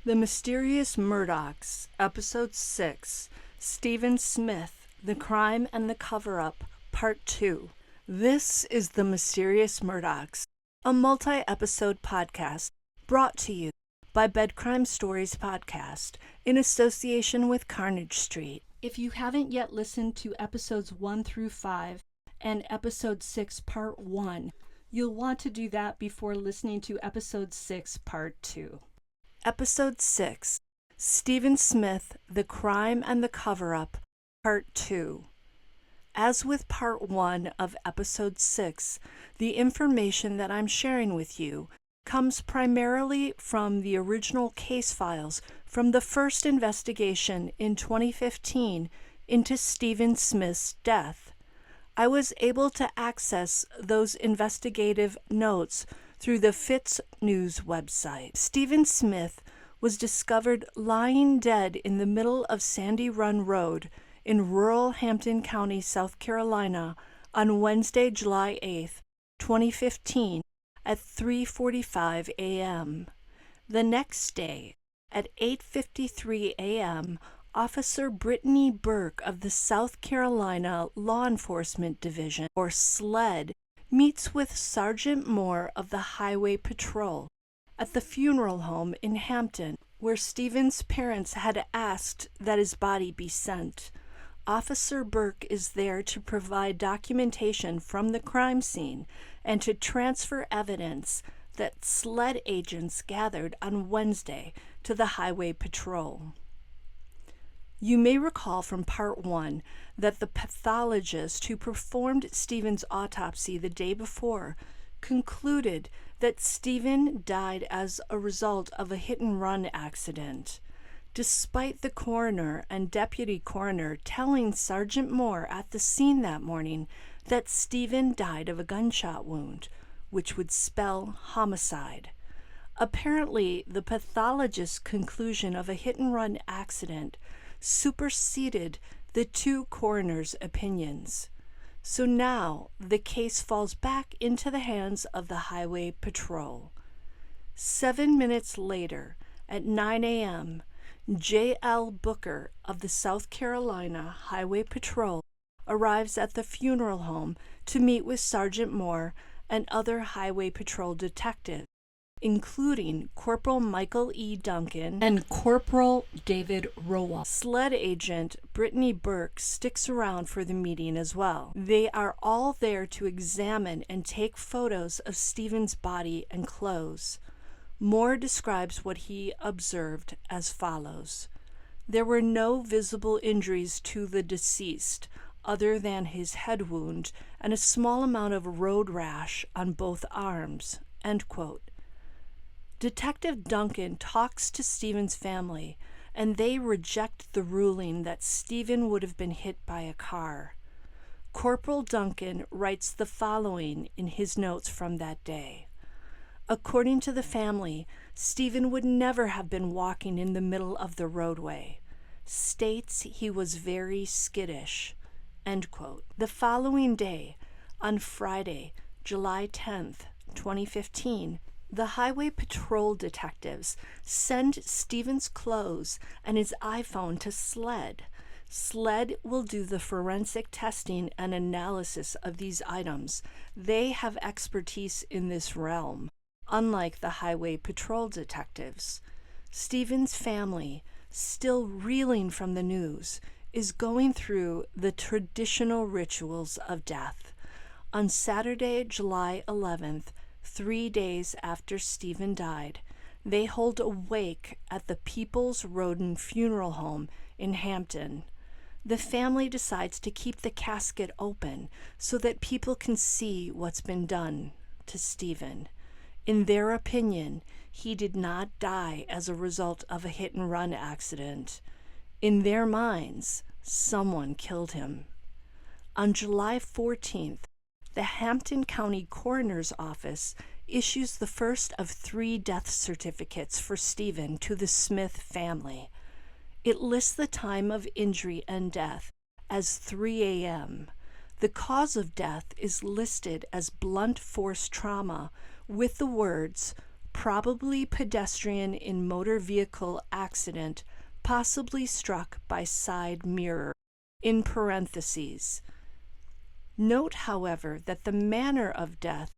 The Mysterious Murdaughs, Episode 6, Stephen Smith, The Crime and the Coverup, Part 2. This is The Mysterious Murdaughs, a multi-episode podcast brought to you by Bed Crime Stories Podcast in association with Carnage Street. If you haven't yet listened to Episodes 1 through 5 and Episode 6, Part 1, you'll want to do that before listening to Episode 6, Part 2. Episode 6, Stephen Smith, The Crime and the Coverup, Part 2. As with Part 1 of Episode 6, the information that I'm sharing with you comes primarily from the original case files from the first investigation in 2015 into Stephen Smith's death. I was able to access those investigative notes through the Fitz News website. Stephen Smith was discovered lying dead in the middle of Sandy Run Road in rural Hampton County, South Carolina on Wednesday, July 8, 2015 at 3:45 a.m. The next day, at 8:53 a.m., Officer Brittany Burke of the South Carolina Law Enforcement Division, or SLED, meets with Sergeant Moore of the Highway Patrol at the funeral home in Hampton, where Stephen's parents had asked that his body be sent. Officer Burke is there to provide documentation from the crime scene and to transfer evidence that SLED agents gathered on Wednesday to the Highway Patrol. You may recall from Part 1 that the pathologist who performed Stephen's autopsy the day before concluded that Stephen died as a result of a hit-and-run accident, despite the coroner and deputy coroner telling Sergeant Moore at the scene that morning that Stephen died of a gunshot wound, which would spell homicide. Apparently, the pathologist's conclusion of a hit-and-run accident superseded the two coroners' opinions. So now the case falls back into the hands of the Highway Patrol. 7 minutes later, at 9 a.m., J.L. Booker of the South Carolina Highway Patrol arrives at the funeral home to meet with Sergeant Moore and other Highway Patrol detectives, including Corporal Michael E. Duncan and Corporal David Rowell. SLED agent Brittany Burke sticks around for the meeting as well. They are all there to examine and take photos of Stephen's body and clothes. Moore describes what he observed as follows. There were no visible injuries to the deceased other than his head wound and a small amount of road rash on both arms. End quote. Detective Duncan talks to Stephen's family, and they reject the ruling that Stephen would have been hit by a car. Corporal Duncan writes the following in his notes from that day. According to the family, Stephen would never have been walking in the middle of the roadway. States he was very skittish. End quote. The following day, on Friday, July 10th, 2015, the Highway Patrol detectives send Stephen's clothes and his iPhone to SLED. SLED will do the forensic testing and analysis of these items. They have expertise in this realm, unlike the Highway Patrol detectives. Stephen's family, still reeling from the news, is going through the traditional rituals of death. On Saturday, July 11th, 3 days after Stephen died, they hold a wake at the Peoples Roden Funeral Home in Hampton. The family decides to keep the casket open so that people can see what's been done to Stephen. In their opinion, he did not die as a result of a hit-and-run accident. In their minds, someone killed him. On July 14th, the Hampton County Coroner's Office issues the first of 3 death certificates for Stephen to the Smith family. It lists the time of injury and death as 3 a.m. The cause of death is listed as blunt force trauma with the words probably pedestrian in motor vehicle accident, possibly struck by side mirror, in parentheses. Note, however, that the manner of death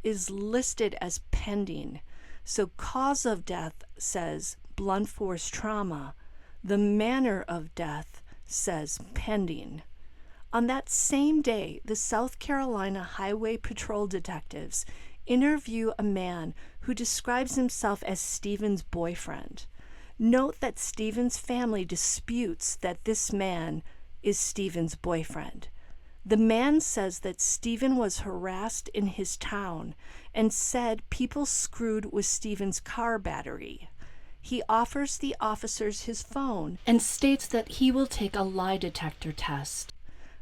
is listed as pending, so cause of death says blunt force trauma, the manner of death says pending. On that same day, the South Carolina Highway Patrol detectives interview a man who describes himself as Stephen's boyfriend. Note that Stephen's family disputes that this man is Stephen's boyfriend. The man says that Stephen was harassed in his town and said people screwed with Stephen's car battery. He offers the officers his phone and states that he will take a lie detector test.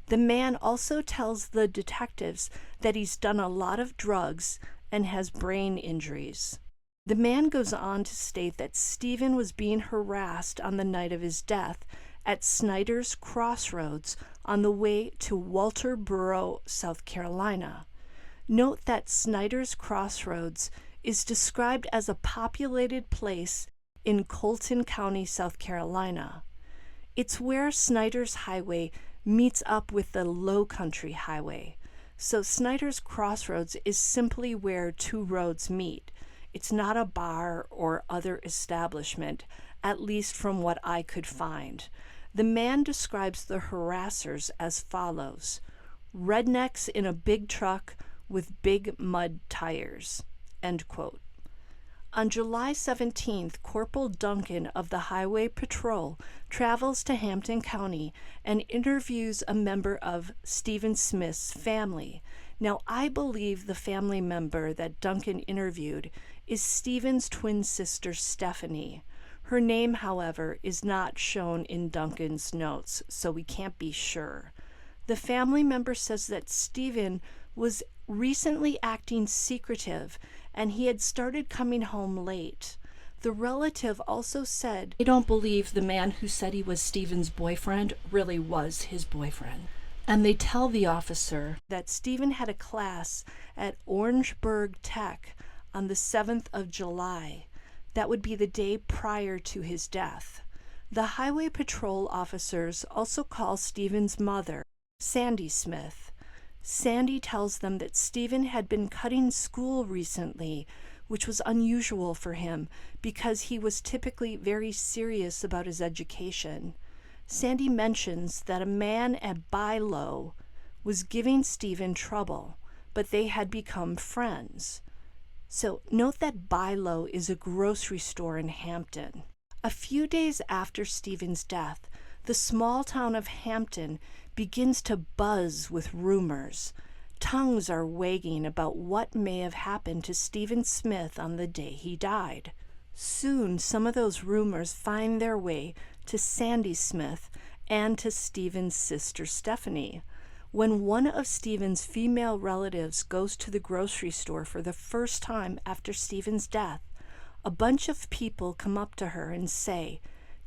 The man also tells the detectives that he's done a lot of drugs and has brain injuries. The man goes on to state that Stephen was being harassed on the night of his death at Snyder's Crossroads on the way to Walterboro, South Carolina. Note that Snyder's Crossroads is described as a populated place in Colton County, South Carolina. It's where Snyder's Highway meets up with the Low Country Highway. So Snyder's Crossroads is simply where two roads meet. It's not a bar or other establishment, at least from what I could find. The man describes the harassers as follows: rednecks in a big truck with big mud tires. End quote. On July 17th, Corporal Duncan of the Highway Patrol travels to Hampton County and interviews a member of Stephen Smith's family. Now, I believe the family member that Duncan interviewed is Stephen's twin sister, Stephanie. Her name, however, is not shown in Duncan's notes, so we can't be sure. The family member says that Stephen was recently acting secretive and he had started coming home late. The relative also said they don't believe the man who said he was Stephen's boyfriend really was his boyfriend. And they tell the officer that Stephen had a class at Orangeburg Tech on the 7th of July. That would be the day prior to his death. The Highway Patrol officers also call Stephen's mother, Sandy Smith. Sandy tells them that Stephen had been cutting school recently, which was unusual for him because he was typically very serious about his education. Sandy mentions that a man at Bilo was giving Stephen trouble, but they had become friends. So note that Bilo is a grocery store in Hampton. A few days after Stephen's death, the small town of Hampton begins to buzz with rumors. Tongues are wagging about what may have happened to Stephen Smith on the day he died. Soon, some of those rumors find their way to Sandy Smith and to Stephen's sister Stephanie. When one of Stephen's female relatives goes to the grocery store for the first time after Stephen's death, a bunch of people come up to her and say,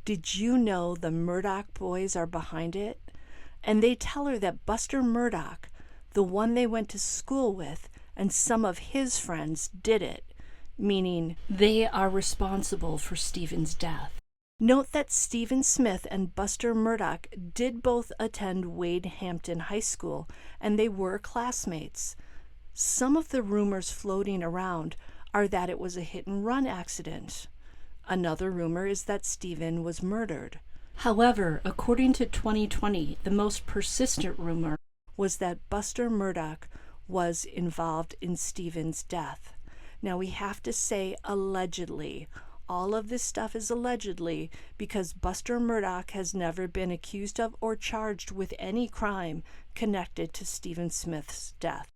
"Did you know the Murdaugh boys are behind it?" And they tell her that Buster Murdaugh, the one they went to school with, and some of his friends did it, meaning they are responsible for Stephen's death. Note that Stephen Smith and Buster Murdaugh did both attend Wade Hampton High School, and they were classmates. Some of the rumors floating around are that it was a hit-and-run accident. Another rumor is that Stephen was murdered. However, according to 2020, the most persistent rumor was that Buster Murdaugh was involved in Stephen's death. Now, we have to say allegedly. All of this stuff is allegedly because Buster Murdaugh has never been accused of or charged with any crime connected to Stephen Smith's death.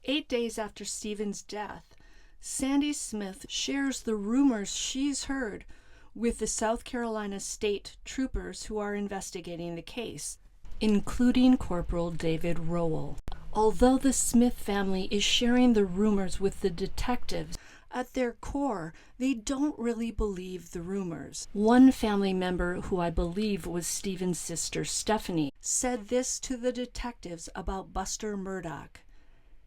Eight days after Stephen's death, Sandy Smith shares the rumors she's heard with the South Carolina State troopers who are investigating the case, including Corporal David Rowell. Although the Smith family is sharing the rumors with the detectives, at their core, they don't really believe the rumors. One family member, who I believe was Stephen's sister Stephanie, said this to the detectives about Buster Murdaugh.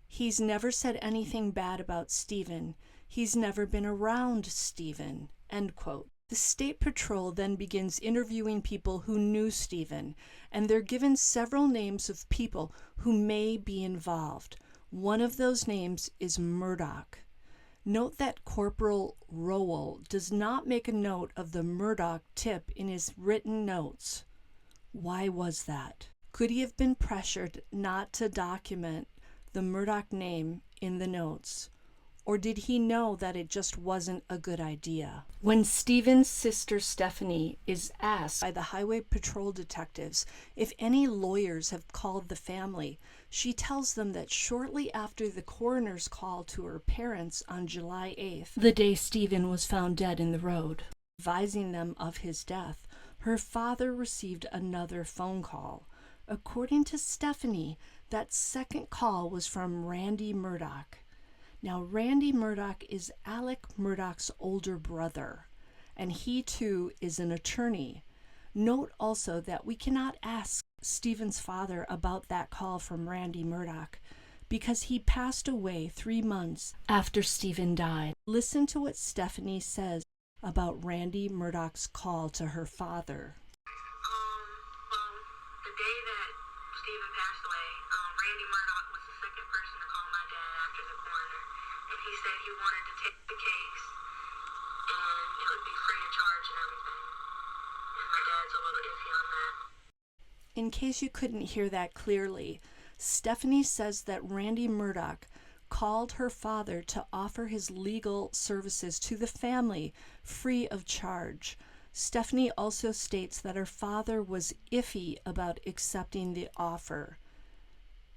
"He's never said anything bad about Stephen. He's never been around Stephen." End quote. The State Patrol then begins interviewing people who knew Stephen, and they're given several names of people who may be involved. One of those names is Murdaugh. Note that Corporal Rowell does not make a note of the Murdaugh tip in his written notes. Why was that? Could he have been pressured not to document the Murdaugh name in the notes? Or did he know that it just wasn't a good idea? When Stephen's sister Stephanie is asked by the Highway Patrol detectives if any lawyers have called the family, she tells them that shortly after the coroner's call to her parents on July 8th, the day Stephen was found dead in the road, advising them of his death, her father received another phone call. According to Stephanie, that second call was from Randy Murdaugh. Now, Randy Murdaugh is Alec Murdaugh's older brother, and he too is an attorney. Note also that we cannot ask Stephen's father about that call from Randy Murdaugh because he passed away 3 months after Stephen died. Listen to what Stephanie says about Randy Murdaugh's call to her father. Well, the day that Stephen passed away, Randy Murdaugh was the second person to call my dad after the coroner. And he said he wanted to take the case and it would be free of charge and everything. And my dad's a little iffy on that. In case you couldn't hear that clearly, Stephanie says that Randy Murdaugh called her father to offer his legal services to the family free of charge. Stephanie also states that her father was iffy about accepting the offer.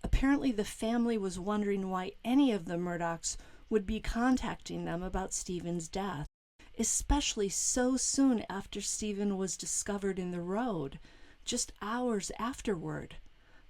Apparently, the family was wondering why any of the Murdaughs would be contacting them about Stephen's death, especially so soon after Stephen was discovered in the road, just hours afterward.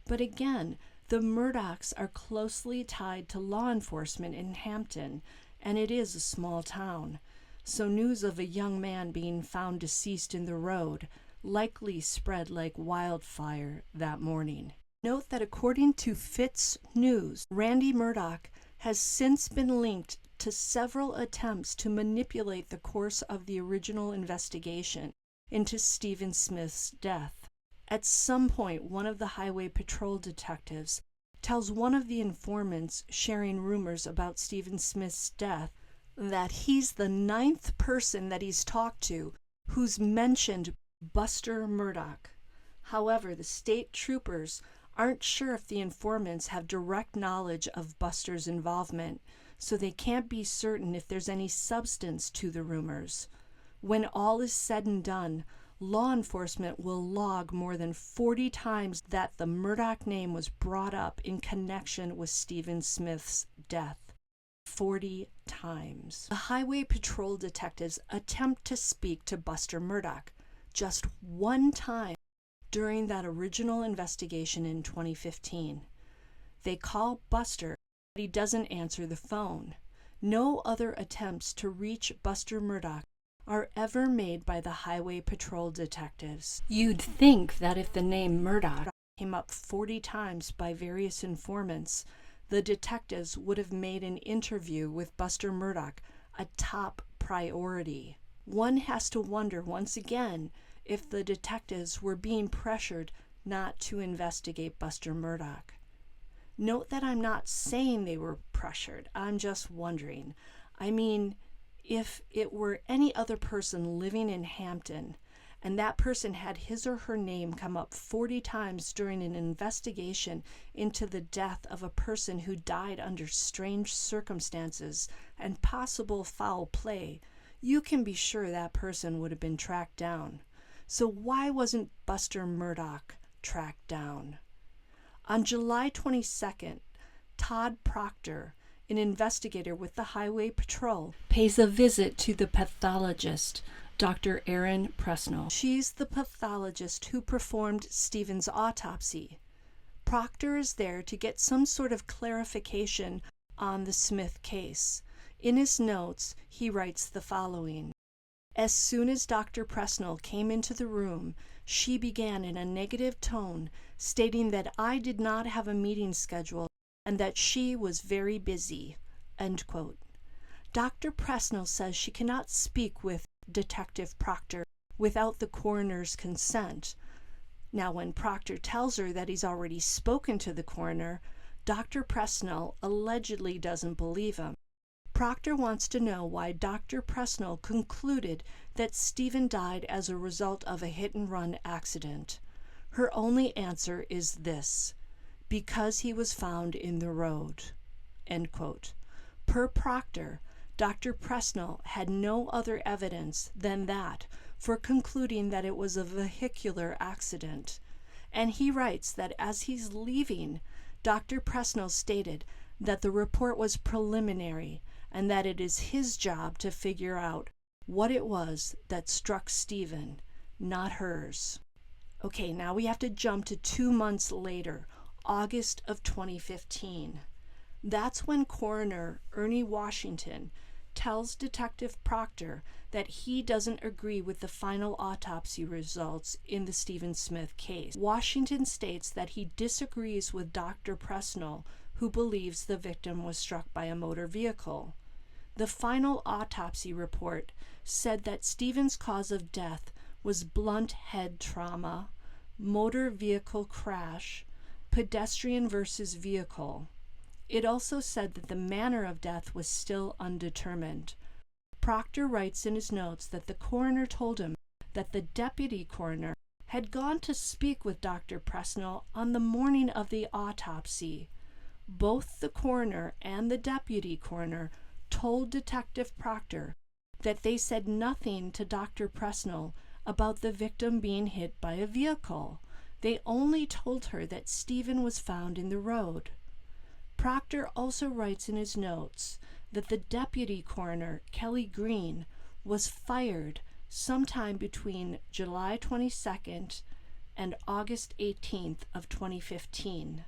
But again, the Murdaughs are closely tied to law enforcement in Hampton, and it is a small town, so news of a young man being found deceased in the road likely spread like wildfire that morning. Note that according to Fitz News, Randy Murdaugh has since been linked to several attempts to manipulate the course of the original investigation into Stephen Smith's death. At some point, one of the Highway Patrol detectives tells one of the informants sharing rumors about Stephen Smith's death that he's the 9th person that he's talked to who's mentioned Buster Murdaugh. However, the state troopers aren't sure if the informants have direct knowledge of Buster's involvement, so they can't be certain if there's any substance to the rumors. When all is said and done, law enforcement will log more than 40 times that the Murdaugh name was brought up in connection with Stephen Smith's death. 40 times. The Highway Patrol detectives attempt to speak to Buster Murdaugh just one time during that original investigation in 2015. They call Buster, but he doesn't answer the phone. No other attempts to reach Buster Murdaugh are ever made by the Highway Patrol detectives. You'd think that if the name Murdaugh came up 40 times by various informants, the detectives would have made an interview with Buster Murdaugh a top priority. One has to wonder once again if the detectives were being pressured not to investigate Buster Murdaugh. Note that I'm not saying they were pressured, I'm just wondering. I mean, if it were any other person living in Hampton, and that person had his or her name come up 40 times during an investigation into the death of a person who died under strange circumstances and possible foul play, you can be sure that person would have been tracked down. So why wasn't Buster Murdaugh tracked down? On July 22nd, Todd Proctor, an investigator with the Highway Patrol, pays a visit to the pathologist, Dr. Erin Presnell. She's the pathologist who performed Stephen's autopsy. Proctor is there to get some sort of clarification on the Smith case. In his notes, he writes the following: "As soon as Dr. Presnell came into the room, she began in a negative tone, stating that I did not have a meeting scheduled and that she was very busy." End quote. Dr. Presnell says she cannot speak with Detective Proctor without the coroner's consent. Now, when Proctor tells her that he's already spoken to the coroner, Dr. Presnell allegedly doesn't believe him. Proctor wants to know why Dr. Presnell concluded that Stephen died as a result of a hit-and-run accident. Her only answer is this: because he was found in the road. End quote. Per Proctor, Dr. Presnell had no other evidence than that for concluding that it was a vehicular accident. And he writes that as he's leaving, Dr. Presnell stated that the report was preliminary and that it is his job to figure out what it was that struck Stephen, not hers. Okay, now we have to jump to 2 months later, August of 2015. That's when coroner Ernie Washington tells Detective Proctor that he doesn't agree with the final autopsy results in the Stephen Smith case. Washington states that he disagrees with Dr. Presnell, who believes the victim was struck by a motor vehicle. The final autopsy report said that Stephen's cause of death was blunt head trauma, motor vehicle crash, pedestrian versus vehicle. It also said that the manner of death was still undetermined. Proctor writes in his notes that the coroner told him that the deputy coroner had gone to speak with Dr. Presnell on the morning of the autopsy. Both the coroner and the deputy coroner told Detective Proctor that they said nothing to Dr. Presnell about the victim being hit by a vehicle. They only told her that Stephen was found in the road. Proctor also writes in his notes that the deputy coroner, Kelly Green, was fired sometime between July 22nd and August 18th of 2015.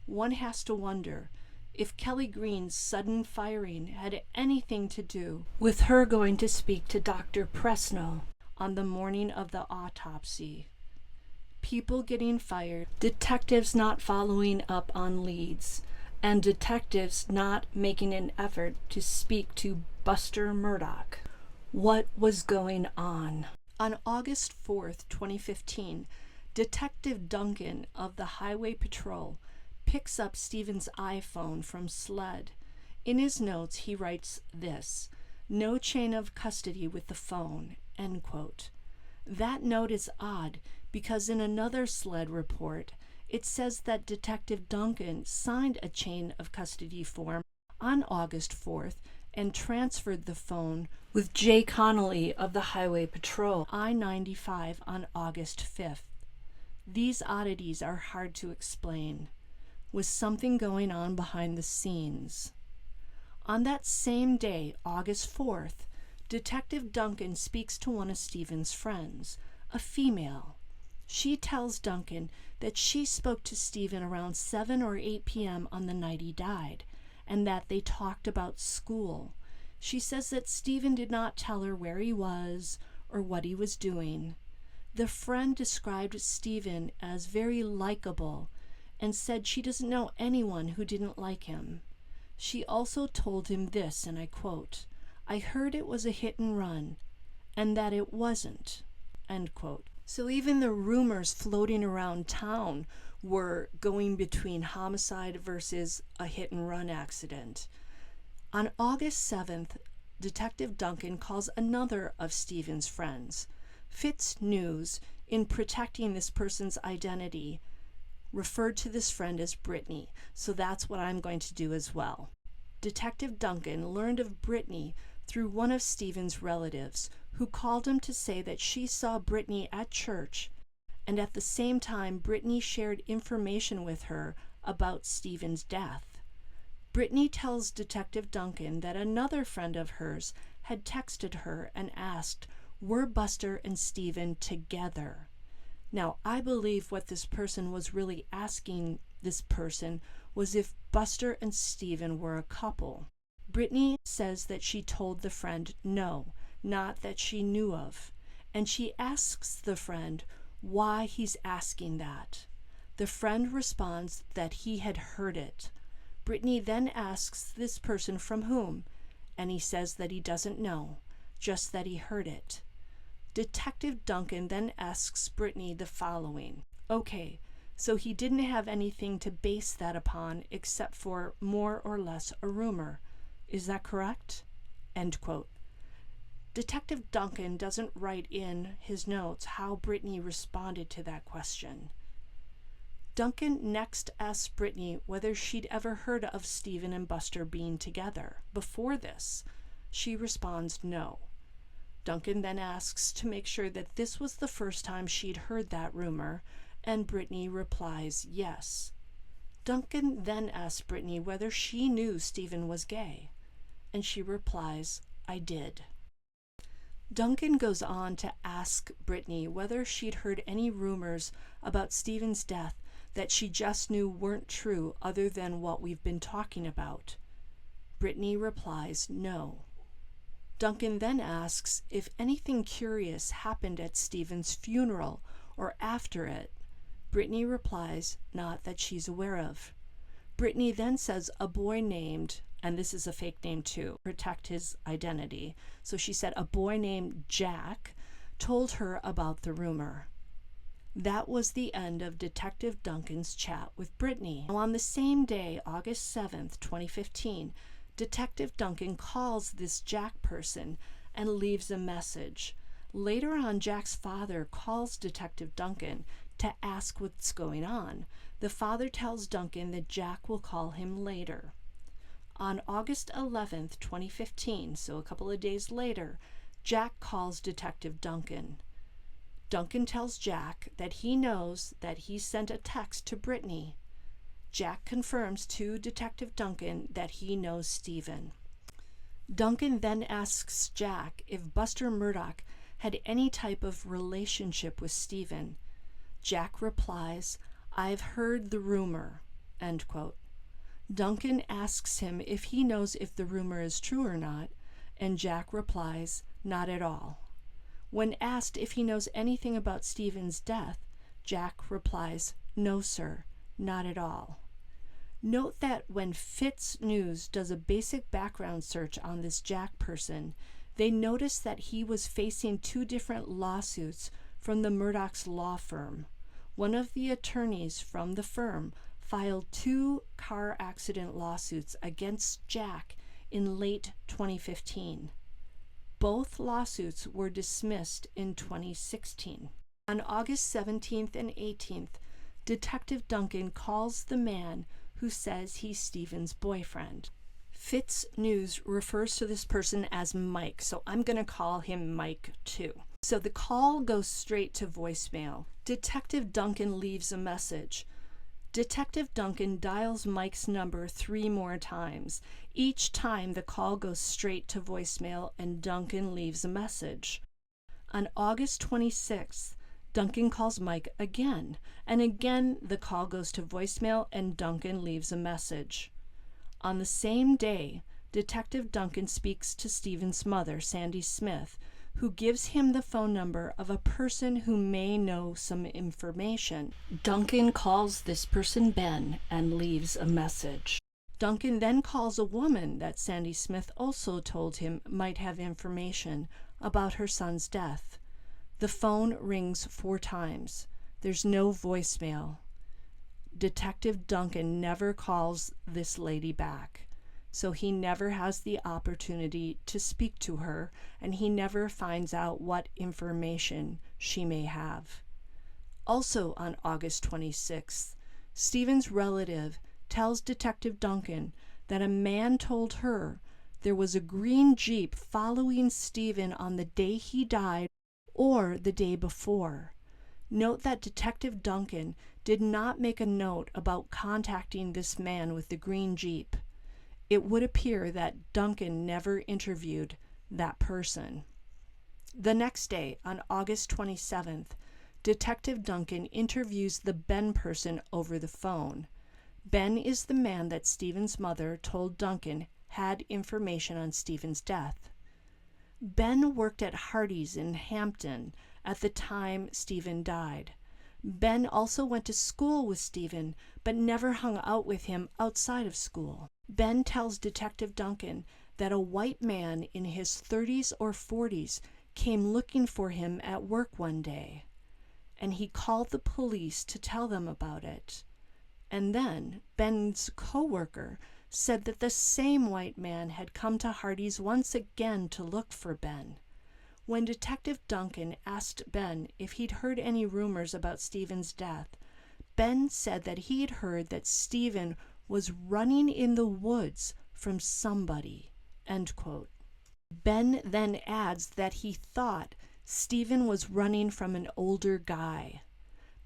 One has to wonder if Kelly Green's sudden firing had anything to do with her going to speak to Dr. Presnell on the morning of the autopsy. People getting fired, detectives not following up on leads, and detectives not making an effort to speak to Buster Murdaugh. What was going on? On August 4th, 2015, Detective Duncan of the Highway Patrol picks up Stephen's iPhone from SLED. In his notes, he writes this: "No chain of custody with the phone," end quote. That note is odd because in another SLED report, it says that Detective Duncan signed a chain of custody form on August 4th and transferred the phone with Jay Connolly of the Highway Patrol, I-95, on August 5th. These oddities are hard to explain. Was something going on behind the scenes? On that same day, August 4th, Detective Duncan speaks to one of Stephen's friends, a female. She tells Duncan that she spoke to Stephen around 7 or 8 p.m. on the night he died, and that they talked about school. She says that Stephen did not tell her where he was or what he was doing. The friend described Stephen as very likable and said she doesn't know anyone who didn't like him. She also told him this, and I quote, "I heard it was a hit and run, and that it wasn't," end quote. So even the rumors floating around town were going between homicide versus a hit-and-run accident. On August 7th, Detective Duncan calls another of Stephen's friends. Fitz News, in protecting this person's identity, referred to this friend as Brittany, so that's what I'm going to do as well. Detective Duncan learned of Brittany through one of Stephen's relatives, who called him to say that she saw Brittany at church, and at the same time Brittany shared information with her about Stephen's death. Brittany tells Detective Duncan that another friend of hers had texted her and asked, "Were Buster and Stephen together?" Now, I believe what this person was really asking this person was if Buster and Stephen were a couple. Brittany says that she told the friend no, not that she knew of, and she asks the friend why he's asking that. The friend responds that he had heard it. Brittany then asks this person from whom, and he says that he doesn't know, just that he heard it. Detective Duncan then asks Brittany the following. Okay, so he didn't have anything to base that upon except for more or less a rumor. Is that correct? End quote. Detective Duncan doesn't write in his notes how Brittany responded to that question. Duncan next asks Brittany whether she'd ever heard of Stephen and Buster being together. Before this, she responds no. Duncan then asks to make sure that this was the first time she'd heard that rumor, and Brittany replies yes. Duncan then asks Brittany whether she knew Stephen was gay, and she replies, I did. Duncan goes on to ask Brittany whether she'd heard any rumors about Stephen's death that she just knew weren't true other than what we've been talking about. Brittany replies no. Duncan then asks if anything curious happened at Stephen's funeral or after it. Brittany replies not that she's aware of. Brittany then says a boy named, and this is a fake name too, protect his identity. So she said a boy named Jack told her about the rumor. That was the end of Detective Duncan's chat with Brittany. Now, on the same day, August 7th, 2015, Detective Duncan calls this Jack person and leaves a message. Later on, Jack's father calls Detective Duncan to ask what's going on. The father tells Duncan that Jack will call him later. On August 11th, 2015, so a couple of days later, Jack calls Detective Duncan. Duncan tells Jack that he knows that he sent a text to Brittany. Jack confirms to Detective Duncan that he knows Stephen. Duncan then asks Jack if Buster Murdaugh had any type of relationship with Stephen. Jack replies, I've heard the rumor, end quote. Duncan asks him if he knows if the rumor is true or not, and Jack replies, not at all. When asked if he knows anything about Stephen's death, Jack replies, no, sir, not at all. Note that when Fitz News does a basic background search on this Jack person, they notice that he was facing 2 different lawsuits from the Murdaughs law firm. One of the attorneys from the firm filed 2 car accident lawsuits against Jack in late 2015. Both lawsuits were dismissed in 2016. On August 17th and 18th, Detective Duncan calls the man who says he's Stephen's boyfriend. Fitz News refers to this person as Mike, so I'm going to call him Mike too. So the call goes straight to voicemail. Detective Duncan leaves a message. Detective Duncan dials Mike's number 3 more times. Each time the call goes straight to voicemail and Duncan leaves a message. On August 26th, Duncan calls Mike again, and again the call goes to voicemail and Duncan leaves a message. On the same day, Detective Duncan speaks to Stephen's mother, Sandy Smith, who gives him the phone number of a person who may know some information. Duncan calls this person Ben and leaves a message. Duncan then calls a woman that Sandy Smith also told him might have information about her son's death. The phone rings 4 times. There's no voicemail. Detective Duncan never calls this lady back, so he never has the opportunity to speak to her, and he never finds out what information she may have. Also on August 26th, Stephen's relative tells Detective Duncan that a man told her there was a green Jeep following Stephen on the day he died or the day before. Note that Detective Duncan did not make a note about contacting this man with the green Jeep. It would appear that Duncan never interviewed that person. The next day, on August 27th, Detective Duncan interviews the Ben person over the phone. Ben is the man that Stephen's mother told Duncan had information on Stephen's death. Ben worked at Hardee's in Hampton at the time Stephen died. Ben also went to school with Stephen, but never hung out with him outside of school. Ben tells Detective Duncan that a white man in his 30s or 40s came looking for him at work one day, and he called the police to tell them about it. And then Ben's co-worker said that the same white man had come to Hardee's once again to look for Ben. When Detective Duncan asked Ben if he'd heard any rumors about Stephen's death, Ben said that he'd heard that Stephen was running in the woods from somebody, end quote. Ben then adds that he thought Stephen was running from an older guy.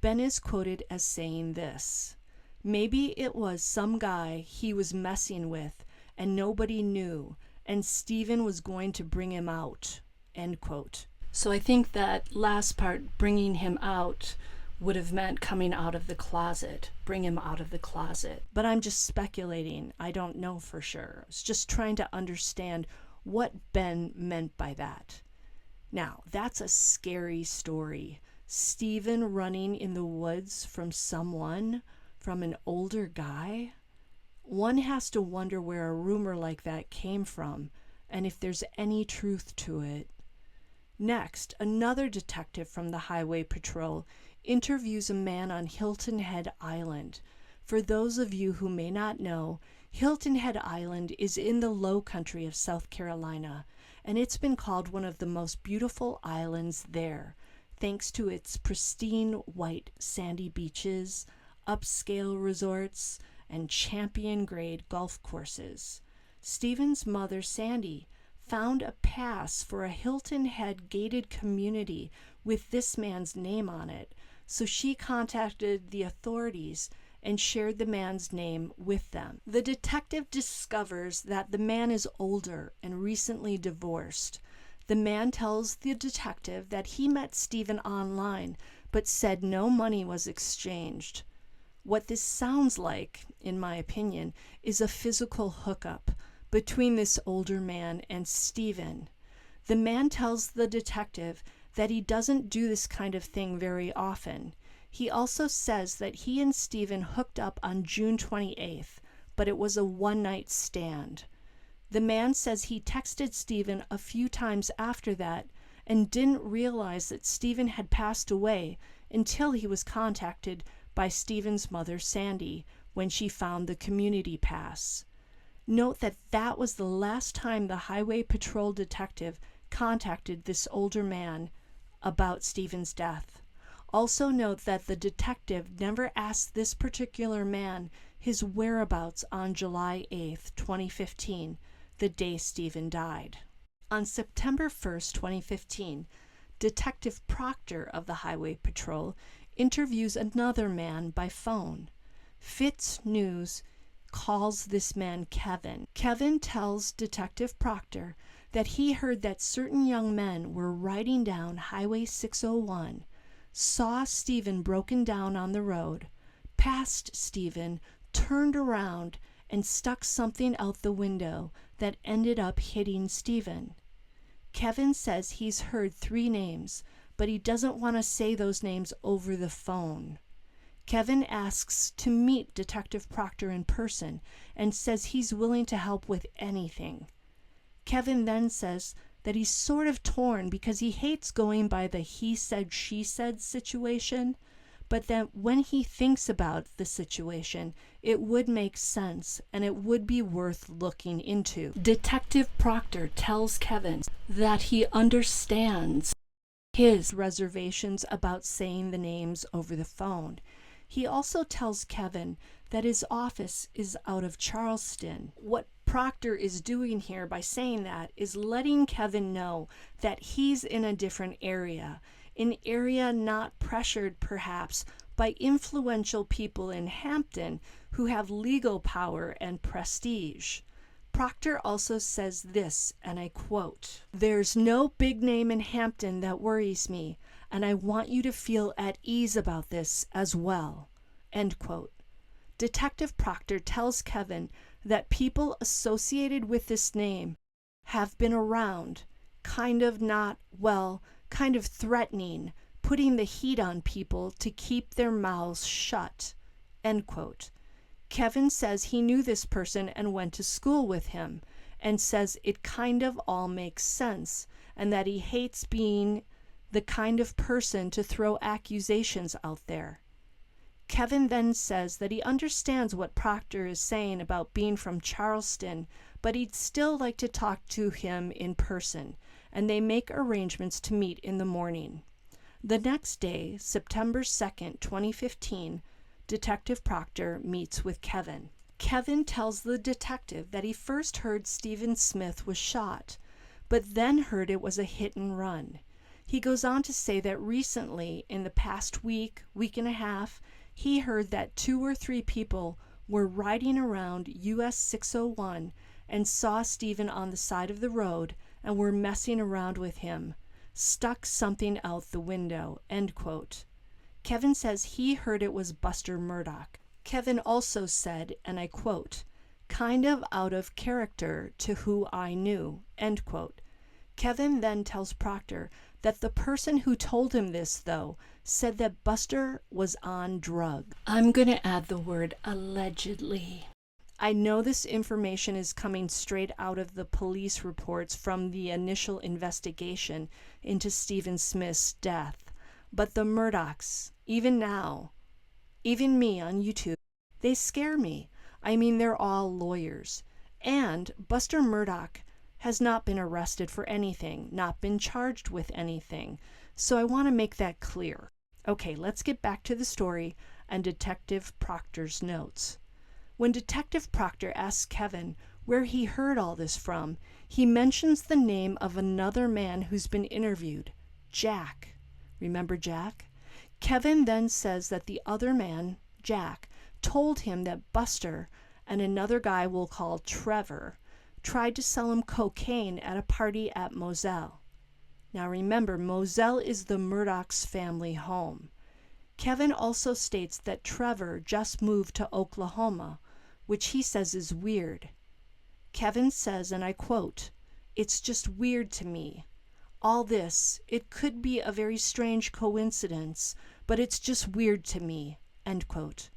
Ben is quoted as saying this: "Maybe it was some guy he was messing with and nobody knew, and Stephen was going to bring him out." End quote. So I think that last part, bringing him out, would have meant coming out of the closet, bring him out of the closet. But I'm just speculating. I don't know for sure. I was just trying to understand what Ben meant by that. Now, that's a scary story. Stephen running in the woods from someone, from an older guy. One has to wonder where a rumor like that came from, and if there's any truth to it. Next, another detective from the Highway Patrol interviews a man on Hilton Head Island. For those of you who may not know, Hilton Head Island is in the low country of South Carolina, and it's been called one of the most beautiful islands there, thanks to its pristine white sandy beaches, upscale resorts, and champion-grade golf courses. Stephen's mother, Sandy, found a pass for a Hilton Head gated community with this man's name on it, so she contacted the authorities and shared the man's name with them. The detective discovers that the man is older and recently divorced. The man tells the detective that he met Stephen online, but said no money was exchanged. What this sounds like, in my opinion, is a physical hookup between this older man and Stephen. The man tells the detective that he doesn't do this kind of thing very often. He also says that he and Stephen hooked up on June 28th, but it was a one-night stand. The man says he texted Stephen a few times after that and didn't realize that Stephen had passed away until he was contacted by Stephen's mother, Sandy, when she found the community pass. Note that that was the last time the Highway Patrol detective contacted this older man about Stephen's death. Also note that the detective never asked this particular man his whereabouts on July 8th, 2015, the day Stephen died. On September 1st, 2015, Detective Proctor of the Highway Patrol interviews another man by phone. Fitz News calls this man Kevin. Kevin tells Detective Proctor that he heard that certain young men were riding down Highway 601, saw Stephen broken down on the road, passed Stephen, turned around, and stuck something out the window that ended up hitting Stephen. Kevin says he's heard 3 names, but he doesn't want to say those names over the phone. Kevin asks to meet Detective Proctor in person and says he's willing to help with anything. Kevin then says that he's sort of torn because he hates going by the he said, she said situation, but that when he thinks about the situation, it would make sense and it would be worth looking into. Detective Proctor tells Kevin that he understands his reservations about saying the names over the phone. He also tells Kevin that his office is out of Charleston. What Proctor is doing here by saying that is letting Kevin know that he's in a different area, an area not pressured perhaps by influential people in Hampton who have legal power and prestige. Proctor also says this, and I quote, "There's no big name in Hampton that worries me, and I want you to feel at ease about this as well." End quote. Detective Proctor tells Kevin that people associated with this name have been around, kind of threatening, putting the heat on people to keep their mouths shut. End quote. Kevin says he knew this person and went to school with him, and says it kind of all makes sense, and that he hates being the kind of person to throw accusations out there. Kevin then says that he understands what Proctor is saying about being from Charleston, but he'd still like to talk to him in person, and they make arrangements to meet in the morning. The next day, September 2nd, 2015, Detective Proctor meets with Kevin. Kevin tells the detective that he first heard Stephen Smith was shot, but then heard it was a hit and run. He goes on to say that recently, in the past week and a half, he heard that 2 or 3 people were riding around US 601 and saw Stephen on the side of the road and were messing around with him, stuck something out the window, end quote. Kevin says he heard it was Buster Murdaugh. Kevin also said, and I quote, kind of out of character to who I knew, end quote. Kevin then tells Proctor that the person who told him this, though, said that Buster was on drugs. I'm going to add the word allegedly. I know this information is coming straight out of the police reports from the initial investigation into Stephen Smith's death, but the Murdaughs, even now, even me on YouTube, they scare me. I mean, they're all lawyers. And Buster Murdaugh has not been arrested for anything, not been charged with anything. So I want to make that clear. Okay, let's get back to the story and Detective Proctor's notes. When Detective Proctor asks Kevin where he heard all this from, he mentions the name of another man who's been interviewed, Jack. Remember Jack? Kevin then says that the other man, Jack, told him that Buster and another guy we'll call Trevor tried to sell him cocaine at a party at Moselle. Now remember, Moselle is the Murdaughs' family home. Kevin also states that Trevor just moved to Oklahoma, which he says is weird. Kevin says, and I quote, "It's just weird to me. All this, it could be a very strange coincidence, but it's just weird to me," end quote.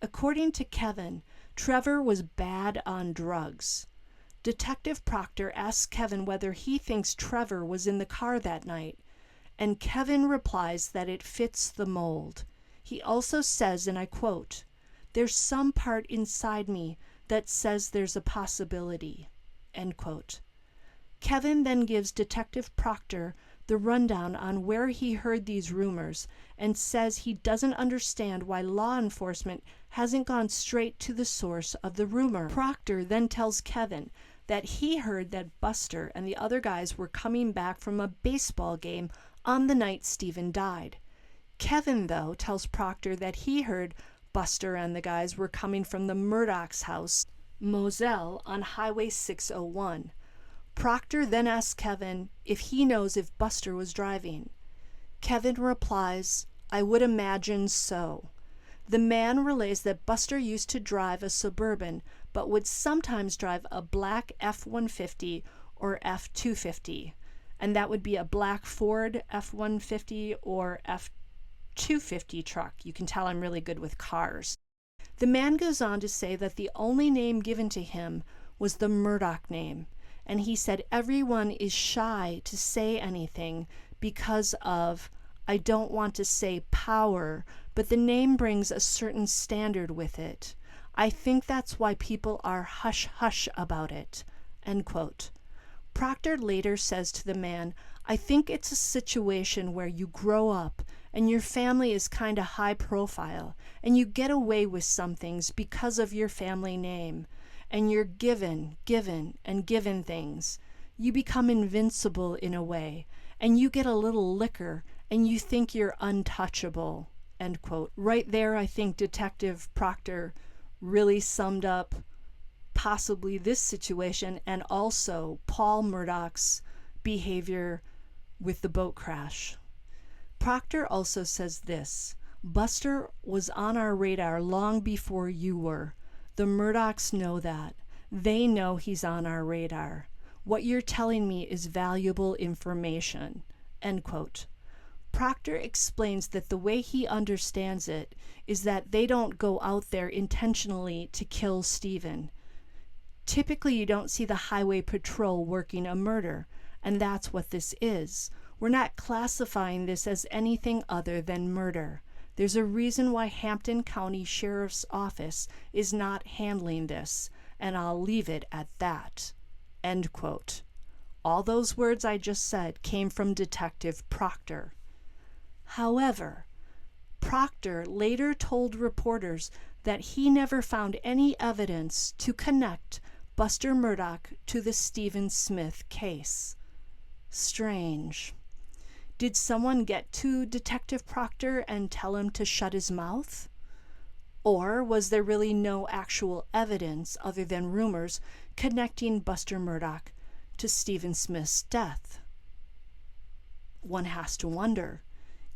According to Kevin, Trevor was bad on drugs. Detective Proctor asks Kevin whether he thinks Trevor was in the car that night, and Kevin replies that it fits the mold. He also says, and I quote, "There's some part inside me that says there's a possibility," end quote. Kevin then gives Detective Proctor the rundown on where he heard these rumors and says he doesn't understand why law enforcement hasn't gone straight to the source of the rumor. Proctor then tells Kevin that he heard that Buster and the other guys were coming back from a baseball game on the night Stephen died. Kevin, though, tells Proctor that he heard Buster and the guys were coming from the Murdaughs' house, Moselle, on Highway 601. Proctor then asks Kevin if he knows if Buster was driving. Kevin replies, "I would imagine so." The man relays that Buster used to drive a Suburban, but would sometimes drive a black F-150 or F-250, and that would be a black Ford F-150 or F-250 truck. You can tell I'm really good with cars. The man goes on to say that the only name given to him was the Murdaugh name, and he said everyone is shy to say anything because of, I don't want to say power, but the name brings a certain standard with it. I think that's why people are hush-hush about it, end quote. Proctor later says to the man, "I think it's a situation where you grow up and your family is kind of high profile and you get away with some things because of your family name, and you're given things. You become invincible in a way, and you get a little liquor and you think you're untouchable," end quote. Right there, I think Detective Proctor really summed up possibly this situation and also Paul Murdaugh's behavior with the boat crash. Proctor also says this: Buster was on our radar long before you were. The Murdaughs know that. They know he's on our radar. What you're telling me is valuable information." End quote. Proctor explains that the way he understands it is that they don't go out there intentionally to kill Stephen. Typically, you don't see the highway patrol working a murder, and that's what this is. We're not classifying this as anything other than murder. There's a reason why Hampton County Sheriff's Office is not handling this, and I'll leave it at that. End quote. All those words I just said came from Detective Proctor. However, Proctor later told reporters that he never found any evidence to connect Buster Murdaugh to the Stephen Smith case. Strange. Did someone get to Detective Proctor and tell him to shut his mouth? Or was there really no actual evidence other than rumors connecting Buster Murdaugh to Stephen Smith's death? One has to wonder.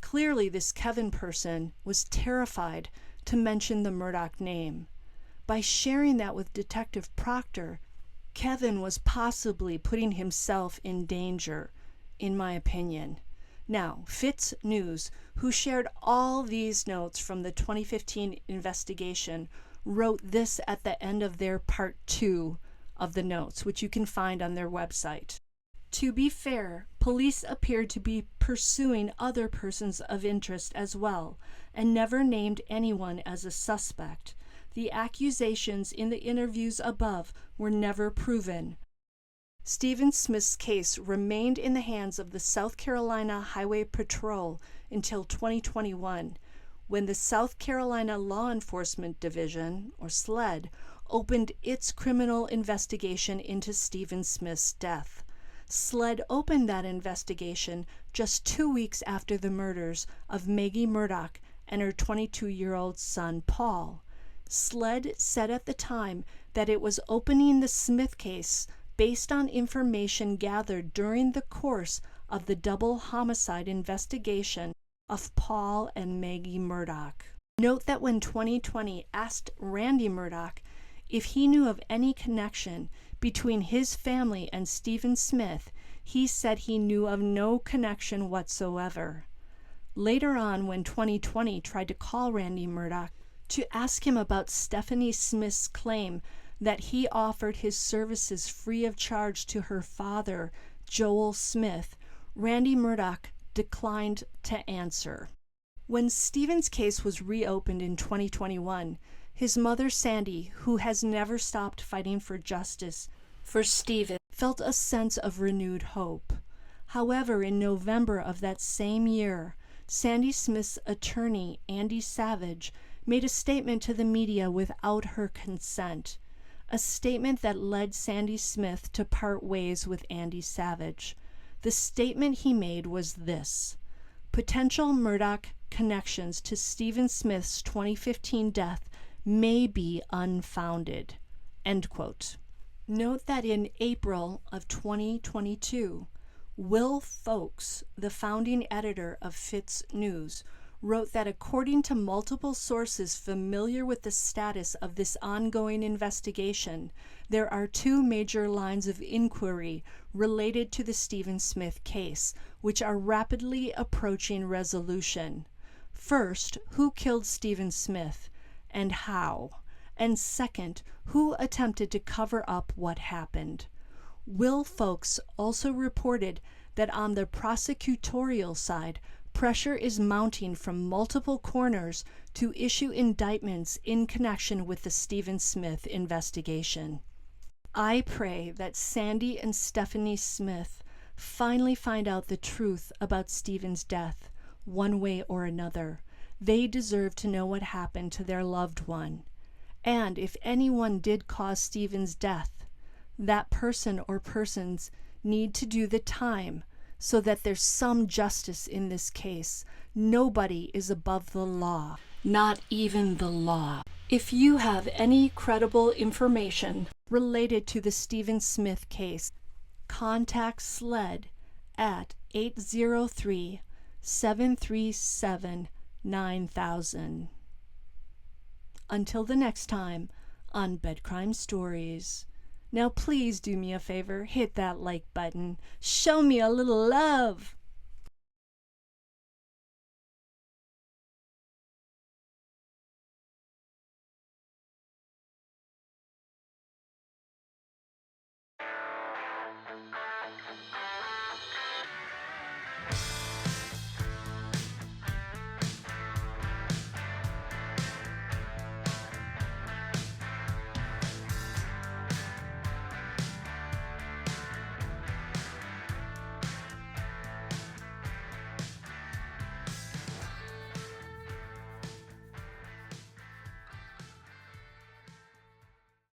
Clearly, this Kevin person was terrified to mention the Murdaugh name. By sharing that with Detective Proctor, Kevin was possibly putting himself in danger, in my opinion. Now, Fitz News, who shared all these notes from the 2015 investigation, wrote this at the end of their part 2 of the notes, which you can find on their website. To be fair, police appeared to be pursuing other persons of interest as well, and never named anyone as a suspect. The accusations in the interviews above were never proven. Stephen Smith's case remained in the hands of the South Carolina Highway Patrol until 2021, when the South Carolina Law Enforcement Division, or SLED, opened its criminal investigation into Stephen Smith's death. SLED opened that investigation just 2 weeks after the murders of Maggie Murdaugh and her 22-year-old son, Paul. SLED said at the time that it was opening the Smith case based on information gathered during the course of the double homicide investigation of Paul and Maggie Murdaugh. Note that when 2020 asked Randy Murdaugh if he knew of any connection between his family and Stephen Smith, he said he knew of no connection whatsoever. Later on, when 2020 tried to call Randy Murdaugh to ask him about Stephanie Smith's claim that he offered his services free of charge to her father, Joel Smith, Randy Murdaugh declined to answer. When Stephen's case was reopened in 2021, his mother, Sandy, who has never stopped fighting for justice for Stephen, felt a sense of renewed hope. However, in November of that same year, Sandy Smith's attorney, Andy Savage, made a statement to the media without her consent, a statement that led Sandy Smith to part ways with Andy Savage. The statement he made was this: potential Murdaugh connections to Stephen Smith's 2015 death may be unfounded. End quote. Note that in April of 2022, Will Folks, the founding editor of Fitz News, wrote that according to multiple sources familiar with the status of this ongoing investigation, there are 2 major lines of inquiry related to the Stephen Smith case, which are rapidly approaching resolution. First, who killed Stephen Smith and how? And second, who attempted to cover up what happened? Will Folks also reported that on the prosecutorial side, pressure is mounting from multiple corners to issue indictments in connection with the Stephen Smith investigation. I pray that Sandy and Stephanie Smith finally find out the truth about Stephen's death, one way or another. They deserve to know what happened to their loved one. And if anyone did cause Stephen's death, that person or persons need to do the time so that there's some justice in this case. Nobody is above the law, not even the law. If you have any credible information related to the Stephen Smith case, contact SLED at 803-737-2727. 9,000. Until the next time on Bed Crime Stories. Now please do me a favor, hit that like button. Show me a little love.